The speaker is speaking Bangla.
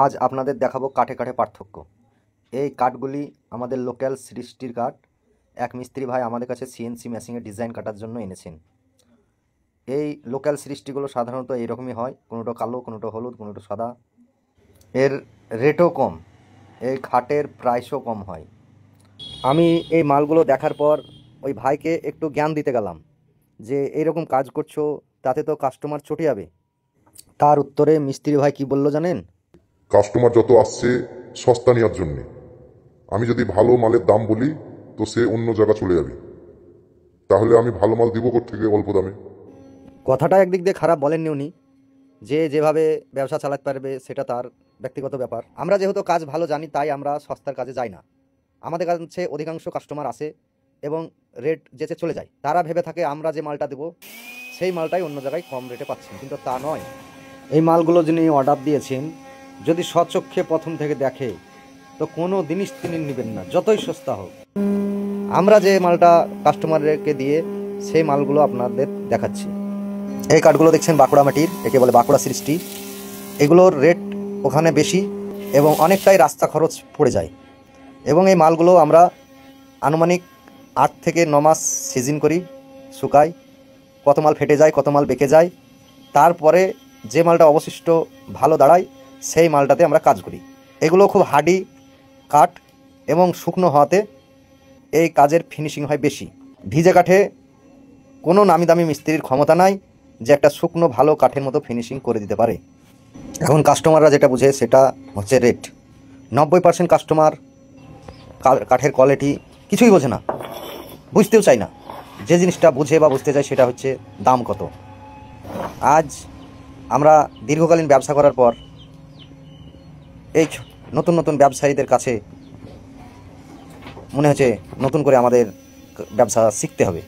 আজ আপনাদের দেখাবো কাঠে কাঠে পার্থক্য। এই কাঠগুলি আমাদের লোকাল সৃষ্টির কাঠ। এক মিস্ত্রি ভাই আমাদের কাছে সিএনসি মেশিনে ডিজাইন কাটার জন্য এনেছেন। এই লোকাল সৃষ্টিগুলো সাধারণত এইরকমই হয়, কোনোটা কালো, কোনোটা হলুদ, কোনোটা সাদা। এর রেটও কম, এই খাটের প্রাইসও কম হয়। আমি এই মালগুলো দেখার পর ওই ভাইকে একটু জ্ঞান দিতে গেলাম যে এইরকম কাজ করছো, তাতে তো কাস্টমার চটে যাবে। তার উত্তরে মিস্ত্রি ভাই কি বলল জানেন? কাস্টমার যত আসছে সস্তা নেওয়ার জন্যে, আমি যদি ভালো মালের দাম বলি তো সে অন্য জায়গা চলে যাবে। তাহলে আমি ভালো মাল দিব কোত্থেকে অল্প দামে? কথাটা একদিক দিয়ে খারাপ বলেননি উনি, যে যেভাবে ব্যবসা চালাতে পারবে সেটা তার ব্যক্তিগত ব্যাপার। আমরা যেহেতু কাজ ভালো জানি তাই আমরা সস্তার কাজে যাই না। আমাদের কাছে অধিকাংশ কাস্টমার আসে এবং রেট যেচে চলে যায়। তারা ভেবে থাকে আমরা যে মালটা দেবো সেই মালটাই অন্য জায়গায় কম রেটে পাচ্ছেন, কিন্তু তা নয়। এই মালগুলো যিনি অর্ডার দিয়েছেন যদি স্বচক্ষে প্রথম থেকে দেখে তো কোনো জিনিস তিনি নেবেন না, যতই সস্তা হোক। আমরা যে মালটা কাস্টমারকে দিয়ে সেই মালগুলো আপনাদের দেখাচ্ছি। এই কাঠগুলো দেখছেন বাঁকুড়া মাটির, একে বলে বাঁকুড়া সৃষ্টি। এগুলোর রেট ওখানে বেশি এবং অনেকটাই রাস্তা খরচ পড়ে যায়। এবং এই মালগুলো আমরা আনুমানিক 8 থেকে 9 মাস সিজন করি, শুকাই। কত মাল ফেটে যায়, কত মাল বেঁকে যায়, তারপরে যে মালটা অবশিষ্ট ভালো দাঁড়ায় সেই মালটাতে আমরা কাজ করি। এগুলো খুব হার্ডি কাঠ এবং শুকনো হওয়াতে এই কাজের ফিনিশিং হয় বেশি। ভিজে কাঠে কোনো নামি দামি মিস্ত্রির ক্ষমতা নাই যে একটা শুকনো ভালো কাঠের মতো ফিনিশিং করে দিতে পারে। এখন কাস্টমাররা যেটা বুঝে সেটা হচ্ছে রেট। 90% কাস্টমার কাঠের কোয়ালিটি কিছুই বোঝে না, বুঝতেও চায় না। যে জিনিসটা বুঝে বা বুঝতে চায় সেটা হচ্ছে দাম কত। আজ আমরা দীর্ঘকালীন ব্যবসা করার পর এই নতুন নতুন ব্যবসায়ীদের কাছে মনে হচ্ছে নতুন করে আমাদের ব্যবসা শিখতে হবে।